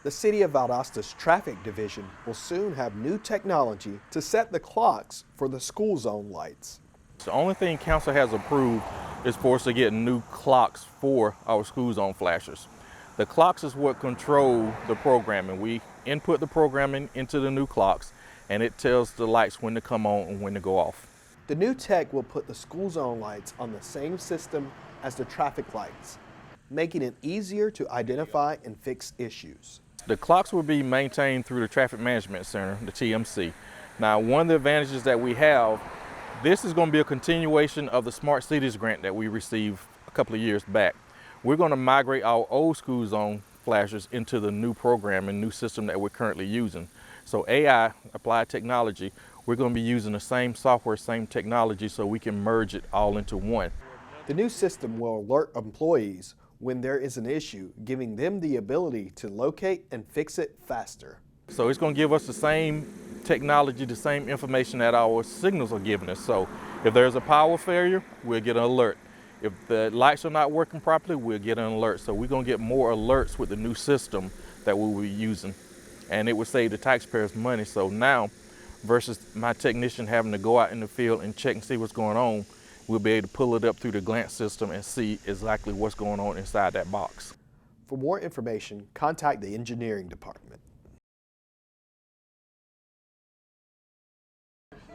The City of Valdosta's traffic division will soon have new technology to set the clocks for the school zone lights. The only thing council has approved is for us to get new clocks for our school zone flashers. The clocks is what control the programming. We input the programming into the new clocks and it tells the lights when to come on and when to go off. The new tech will put the school zone lights on the same system as the traffic lights, making it easier to identify and fix issues. The clocks will be maintained through the Traffic Management Center, the TMC. Now, one of the advantages that we have, this is going to be a continuation of the Smart Cities grant that we received a couple of years back. We're going to migrate our old school zone flashers into the new program and new system that we're currently using. So AI, applied technology, we're going to be using the same software, same technology, so we can merge it all into one. The new system will alert employees when there is an issue, giving them the ability to locate and fix it faster. So it's going to give us the same technology, the same information that our signals are giving us. So if there's a power failure, we'll get an alert. If the lights are not working properly, we'll get an alert. So we're going to get more alerts with the new system that we'll be using. And it will save the taxpayers money. So now, versus my technician having to go out in the field and check and see what's going on, we'll be able to pull it up through the glance system and see exactly what's going on inside that box. For more information, contact the engineering department.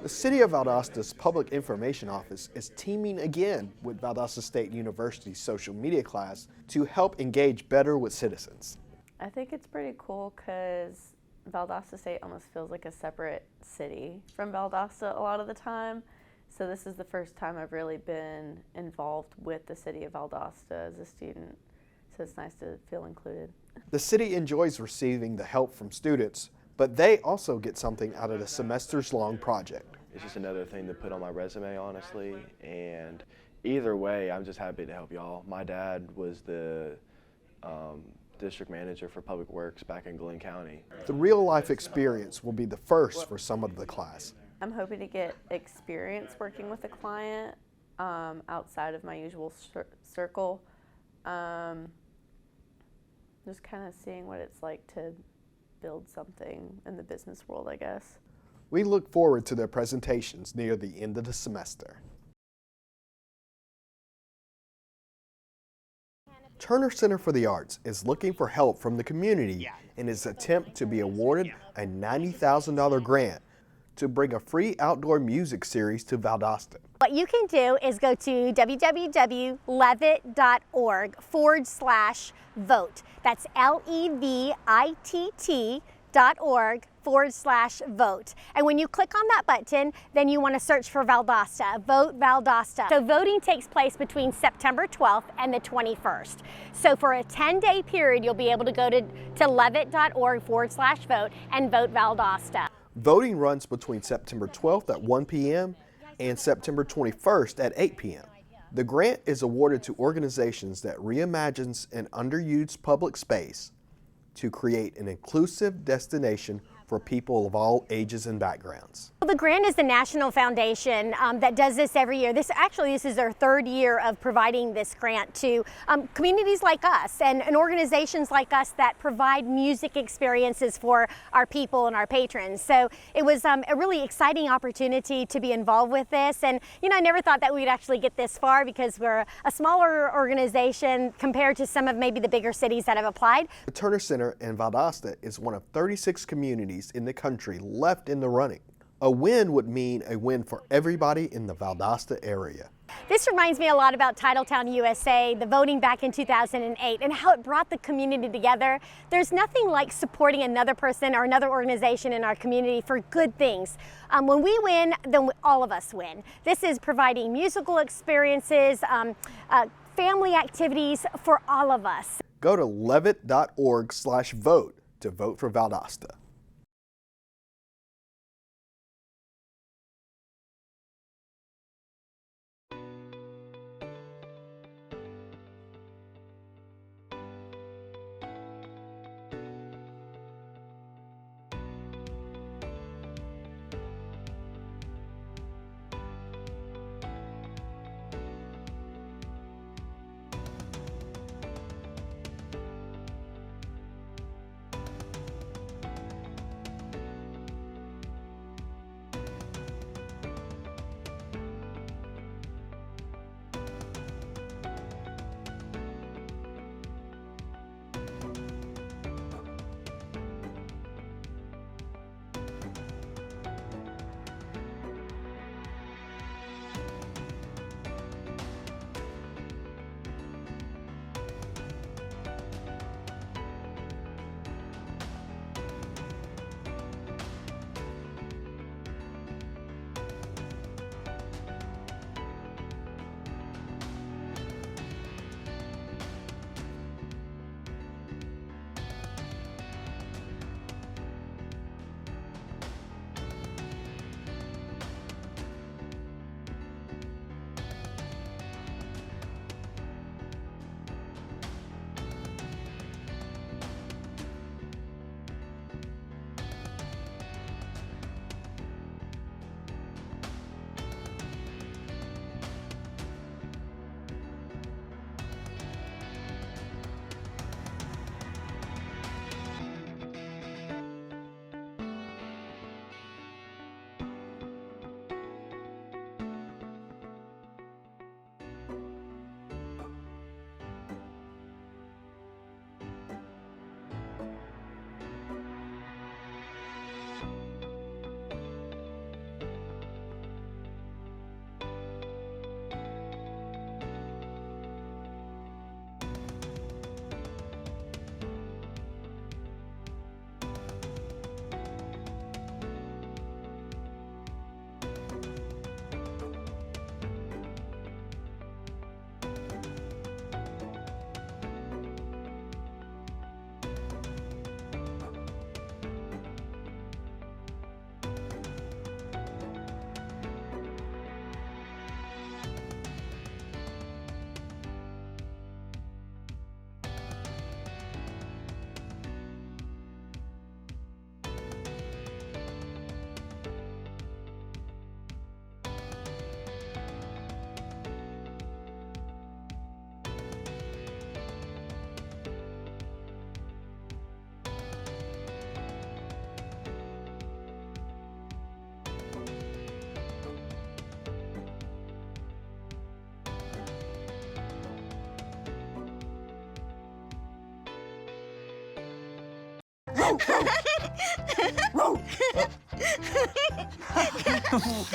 The City of Valdosta's Public Information Office is teaming again with Valdosta State University's social media class to help engage better with citizens. I think it's pretty cool because Valdosta State almost feels like a separate city from Valdosta a lot of the time. So this is the first time I've really been involved with the city of Valdosta as a student. So it's nice to feel included. The city enjoys receiving the help from students, but they also get something out of the semester's long project. It's just another thing to put on my resume, honestly. And either way, I'm just happy to help y'all. My dad was the district manager for Public Works back in Glenn County. The real-life experience will be the first for some of the class. I'm hoping to get experience working with a client outside of my usual circle. Just kind of seeing what it's like to build something in the business world, I guess. We look forward to their presentations near the end of the semester. Turner Center for the Arts is looking for help from the community in its attempt to be awarded a $90,000 grant to bring a free outdoor music series to Valdosta. What you can do is go to www.levitt.org/vote. That's LEVITT.org/vote. And when you click on that button, then you want to search for Valdosta, Vote Valdosta. So voting takes place between September 12th and the 21st. So for a 10-day period, you'll be able to go to levitt.org/vote and vote Valdosta. Voting runs between September 12th at 1 p.m. and September 21st at 8 p.m. The grant is awarded to organizations that reimagines an underused public space to create an inclusive destination for people of all ages and backgrounds. Well, the grant is the national foundation that does this every year. This is their third year of providing this grant to communities like us and organizations like us that provide music experiences for our people and our patrons. So it was a really exciting opportunity to be involved with this. And I never thought that we'd actually get this far because we're a smaller organization compared to some of maybe the bigger cities that have applied. The Turner Center in Valdosta is one of 36 communities in the country left in the running. A win would mean a win for everybody in the Valdosta area. This reminds me a lot about Titletown USA, the voting back in 2008, and how it brought the community together. There's nothing like supporting another person or another organization in our community for good things. When we win, then all of us win. This is providing musical experiences, family activities for all of us. Go to levitt.org/vote to vote for Valdosta.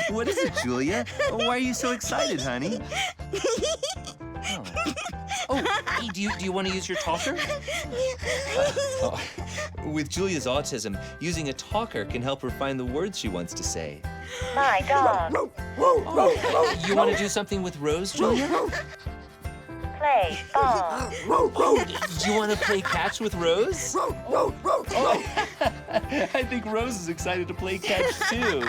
What is it, Julia? Why are you so excited, honey? Hey, do you want to use your talker? With Julia's autism, using a talker can help her find the words she wants to say. My dog. You want to do something with Rose, Julia? Play ball. Do you want to play catch with Rose? I think Rose is excited to play catch too.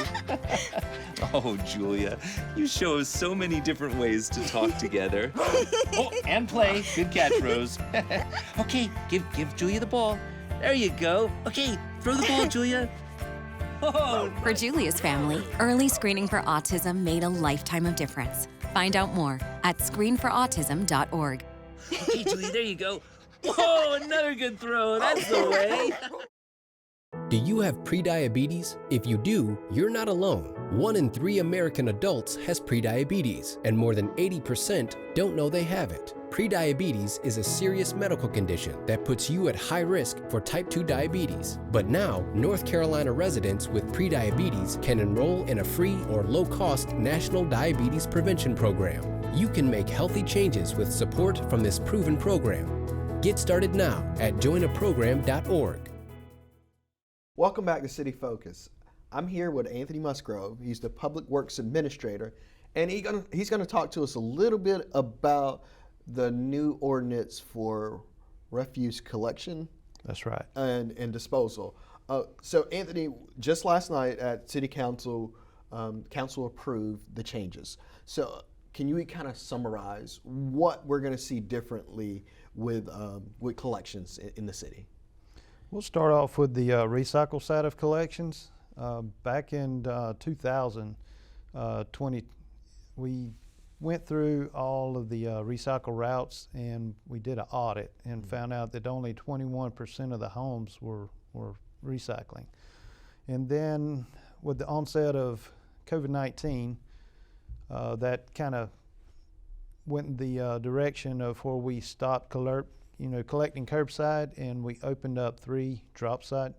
Oh, Julia, you show us so many different ways to talk together. Oh, and play. Good catch, Rose. Okay, give Julia the ball. There you go. Okay, throw the ball, Julia. Oh, For Julia's family, early screening for autism made a lifetime of difference. Find out more at screenforautism.org. okay, Julia, there you go. Whoa, another good throw. That's the way. Do you have prediabetes? If you do, you're not alone. 1 in 3 American adults has prediabetes, and more than 80% don't know they have it. Prediabetes is a serious medical condition that puts you at high risk for type 2 diabetes. But now, North Carolina residents with prediabetes can enroll in a free or low-cost national diabetes prevention program. You can make healthy changes with support from this proven program. Get started now at joinaprogram.org. Welcome back to City Focus. I'm here with Anthony Musgrove. He's the Public Works Administrator, and he's gonna talk to us a little bit about the new ordinance for refuse collection. That's right. And disposal. So Anthony, just last night at City Council, Council approved the changes. So can you kind of summarize what we're going to see differently with collections in the city? We'll start off with the recycle side of collections. Back in 2020, we went through all of the recycle routes, and we did an audit and found out that only 21% of the homes were recycling. And then with the onset of COVID-19, that kind of went in the direction of where we stopped collecting curbside, and we opened up 3 drop site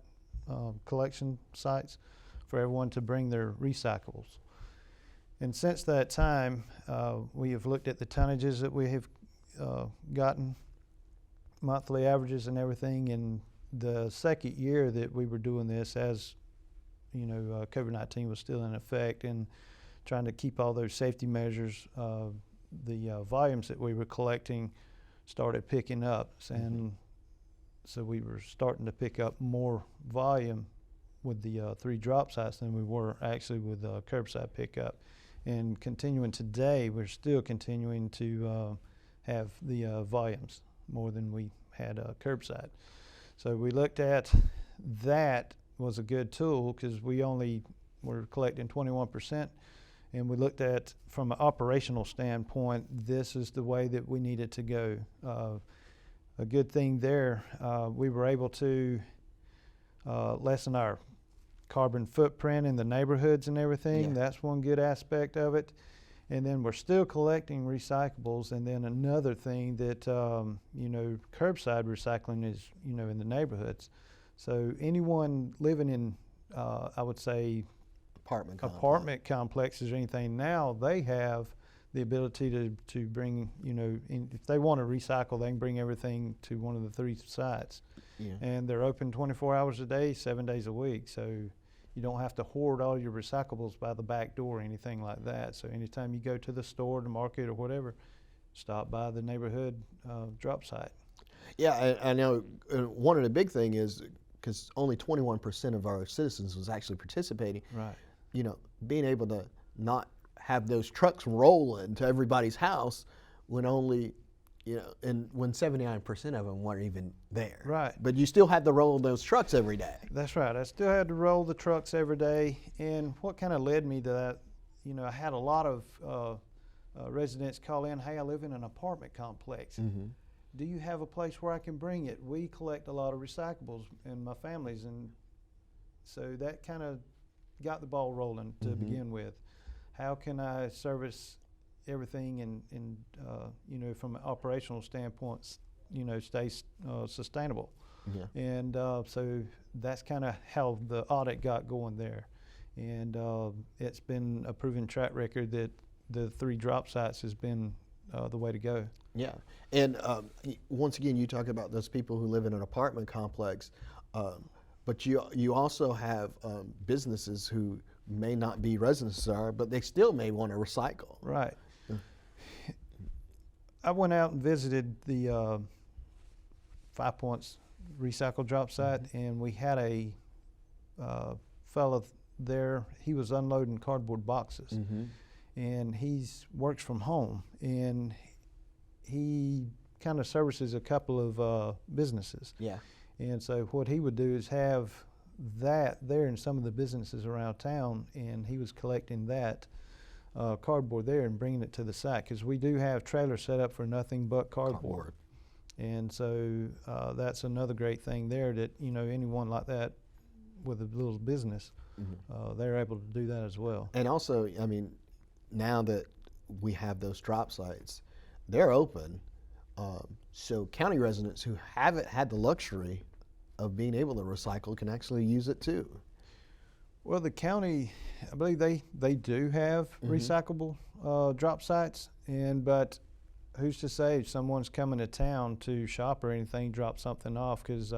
collection sites for everyone to bring their recyclables. And since that time, we have looked at the tonnages that we have gotten, monthly averages and everything. And the second year that we were doing this, as you know, COVID-19 was still in effect, and trying to keep all those safety measures, the volumes that we were collecting started picking up. And so we were starting to pick up more volume with the 3 drop sites than we were actually with curbside pickup. And continuing today, we're still continuing to have the volumes more than we had curbside. So we looked at that was a good tool because we only were collecting 21%. And we looked at, from an operational standpoint, this is the way that we needed to go. A good thing there, we were able to lessen our carbon footprint in the neighborhoods and everything. Yeah. That's one good aspect of it. And then we're still collecting recyclables. And then another thing that, you know, curbside recycling is, you know, in the neighborhoods. So anyone living in, I would say, apartment complexes or anything now, they have the ability to bring, you know, if they want to recycle, they can bring everything to one of the 3 sites. Yeah. And they're open 24 hours a day, 7 days a week. So you don't have to hoard all your recyclables by the back door or anything like that. So anytime you go to the store, the market, or whatever, stop by the neighborhood drop site. Yeah, I know. One of the big thing is because only 21% of our citizens was actually participating. Right. You know, being able to not have those trucks rolling to everybody's house when only, you know, and when 79% of them weren't even there. Right. But you still had to roll those trucks every day. That's right. I still had to roll the trucks every day. And what kind of led me to that, you know, I had a lot of residents call in, hey, I live in an apartment complex. Mm-hmm. Do you have a place where I can bring it? We collect a lot of recyclables in my families. And so that kind of got the ball rolling to begin with. How can I service everything and you know, from an operational standpoint, you know, stay sustainable? Yeah. And so that's kind of how the audit got going there. And it's been a proven track record that the 3 drop sites has been the way to go. Yeah, and once again, you talk about those people who live in an apartment complex, but you also have businesses who may not be residents there, but they still may want to recycle. Right. I went out and visited the 5 Points recycle drop site, and we had a fella there. He was unloading cardboard boxes, and he's works from home, and he kind of services a couple of businesses. Yeah. And so what he would do is have that there in some of the businesses around town, and he was collecting that cardboard there and bringing it to the site, because we do have trailers set up for nothing but cardboard. And so that's another great thing there, that anyone like that with a little business, they're able to do that as well. And also, I mean, now that we have those drop sites, they're open, so county residents who haven't had the luxury of being able to recycle can actually use it too. Well, the county, I believe they do have recyclable drop sites, but who's to say if someone's coming to town to shop or anything, drop something off, because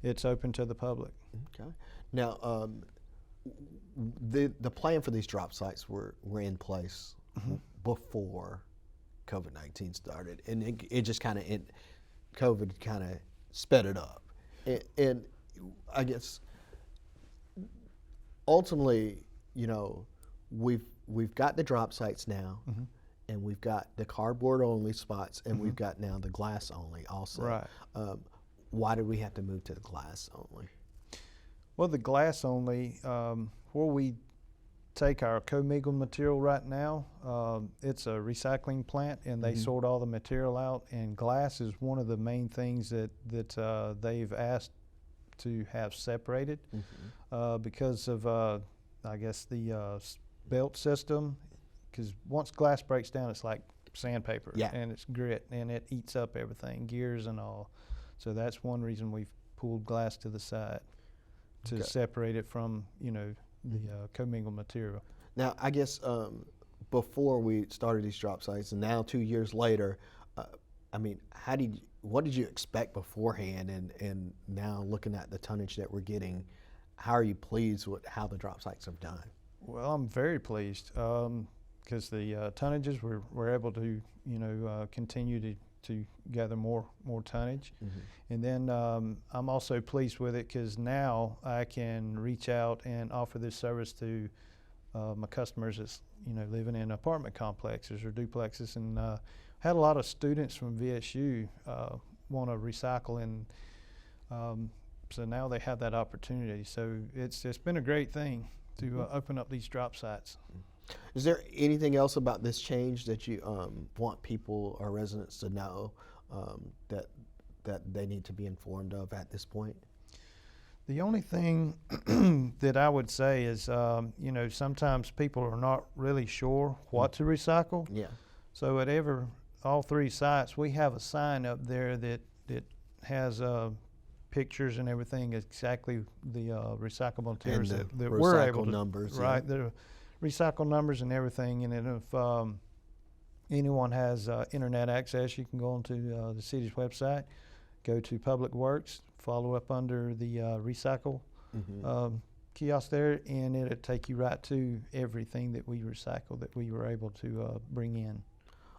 it's open to the public. Okay. Now, the plan for these drop sites were in place before COVID-19 started, and it just kind of COVID kind of sped it up, and I guess ultimately, we've got the drop sites now, and we've got the cardboard only spots, and we've got now the glass only also. Right. Why did we have to move to the glass only? Well, the glass only, where we take our commingled material right now, it's a recycling plant, and they sort all the material out, and glass is one of the main things that they've asked to have separated because of, I guess, the belt system, because once glass breaks down, it's like sandpaper, and it's grit, and it eats up everything, gears and all. So that's one reason we've pulled glass to the side, to separate it from, the commingled material. Now, I guess before we started these drop sites, and now 2 years later, I mean, what did you expect beforehand, and now looking at the tonnage that we're getting, how are you pleased with how the drop sites have done? Well, I'm very pleased, because the tonnages we're able to continue to gather more tonnage, and then I'm also pleased with it because now I can reach out and offer this service to my customers that's living in apartment complexes or duplexes, and had a lot of students from VSU want to recycle, and so now they have that opportunity. So it's been a great thing to open up these drop sites. Is there anything else about this change that you want people or residents to know that they need to be informed of at this point? The only thing that I would say is, sometimes people are not really sure what to recycle. Yeah. So at all 3 sites, we have a sign up there that has pictures and everything, exactly the recyclable materials and that we're able to. Numbers. Right. The recycle numbers and everything, and then if anyone has internet access, you can go onto the city's website, go to Public Works, follow up under the recycle kiosk there, and it'll take you right to everything that we recycle that we were able to bring in.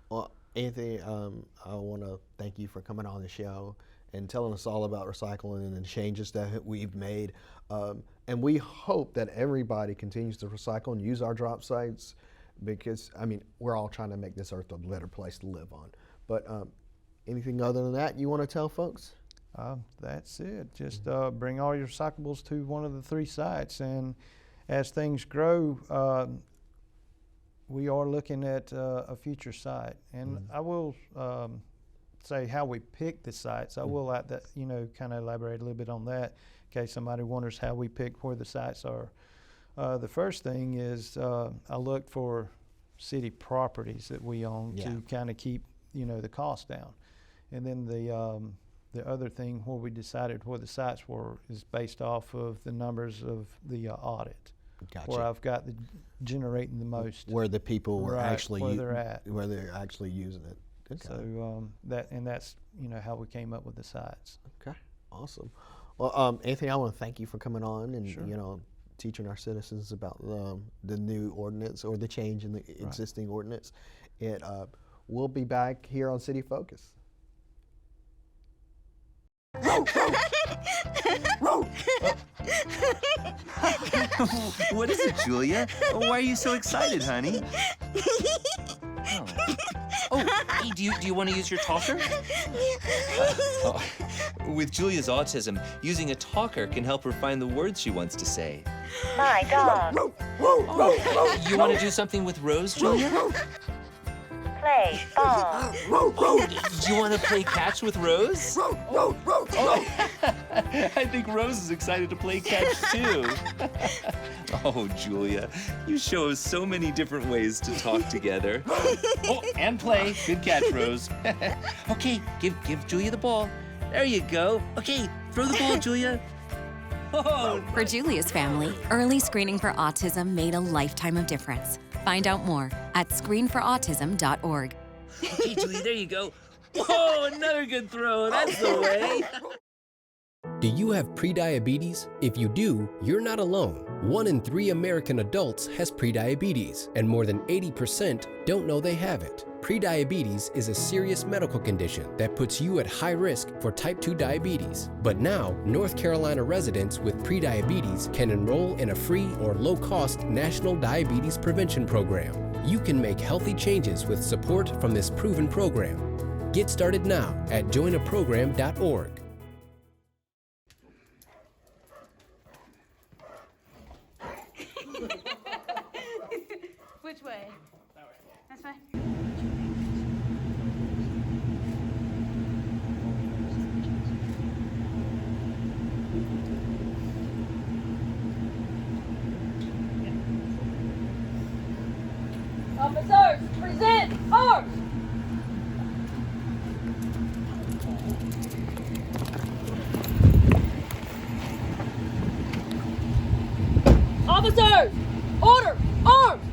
Well, Anthony, I want to thank you for coming on the show and telling us all about recycling and the changes that we've made. And we hope that everybody continues to recycle and use our drop sites, because, I mean, we're all trying to make this earth a better place to live on. But anything other than that you want to tell folks? That's it. Just bring all your recyclables to one of the 3 sites, and as things grow, we are looking at a future site. And I will say how we pick the sites. I will kind of elaborate a little bit on that in case somebody wonders how we pick where the sites are. The first thing is I look for city properties that we own to kind of keep the cost down, and then the the other thing where we decided where the sites were is based off of the numbers of the audit. Gotcha. Where I've got the generating the most. Where the people were Right, actually where they're at. where they're actually using it. Okay. So that's how we came up with the sites. Okay, awesome. Well, Anthony, I want to thank you for coming on and Sure. teaching our citizens about the new ordinance or the change in the existing ordinance. And we'll be back here on City Focus. What is it, Julia? Why are you so excited, honey? Hey, do you want to use your talker? With Julia's autism, using a talker can help her find the words she wants to say. My dog. You want to do something with Rose, Julia? Play ball. Do you want to play catch with Rose? I think Rose is excited to play catch too. Oh, Julia, you show us so many different ways to talk together. And play. Good catch, Rose. Okay, give Julia the ball. There you go. Okay, throw the ball, Julia. Oh. For Julia's family, early screening for autism made a lifetime of difference. Find out more at screenforautism.org. Okay, Julia, there you go. Whoa, another good throw. That's the way. Do you have prediabetes? If you do, you're not alone. 1 in 3 American adults has prediabetes, and more than 80% don't know they have it. Prediabetes is a serious medical condition that puts you at high risk for type 2 diabetes. But now, North Carolina residents with prediabetes can enroll in a free or low-cost national diabetes prevention program. You can make healthy changes with support from this proven program. Get started now at joinaprogram.org. Which way? That way. That's fine. Officers, present arms! Officers, order, arms!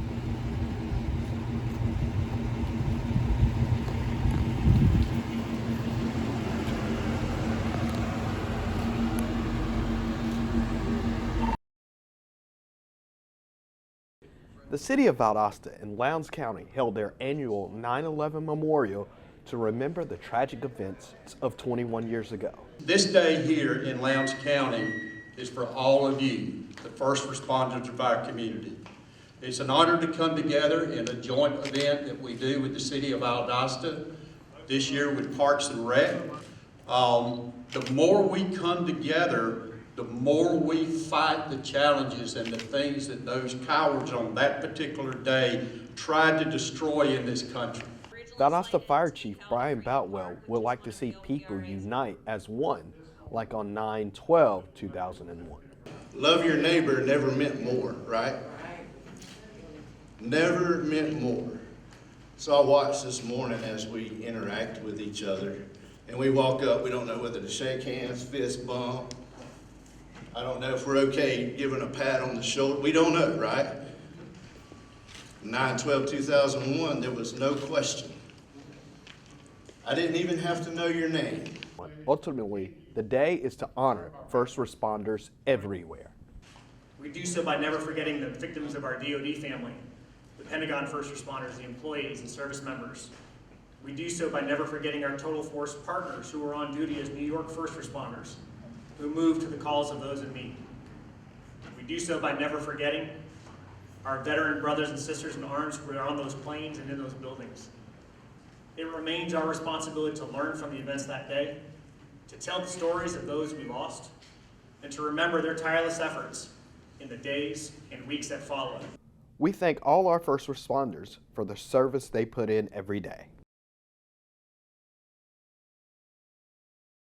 The city of Valdosta in Lowndes County held their annual 9/11 memorial to remember the tragic events of 21 years ago. This day here in Lowndes County is for all of you, the first responders of our community. It's an honor to come together in a joint event that we do with the city of Valdosta, this year with Parks and Rec. The more we come together, the more we fight the challenges and the things that those cowards on that particular day tried to destroy in this country. Valdosta Fire Chief Brian Boutwell would like to see people unite as one, like on 9/12/2001. Love your neighbor never meant more, right? Never meant more. So I watched this morning as we interact with each other, and we walk up, we don't know whether to shake hands, fist bump. I don't know if we're okay giving a pat on the shoulder. We don't know, right? 9/12/2001, there was no question. I didn't even have to know your name. Ultimately, the day is to honor first responders everywhere. We do so by never forgetting the victims of our DoD family, the Pentagon first responders, the employees and service members. We do so by never forgetting our total force partners who are on duty as New York first responders, who move to the calls of those in need. We do so by never forgetting our veteran brothers and sisters in arms who are on those planes and in those buildings. It remains our responsibility to learn from the events that day, to tell the stories of those we lost, and to remember their tireless efforts in the days and weeks that followed. We thank all our first responders for the service they put in every day.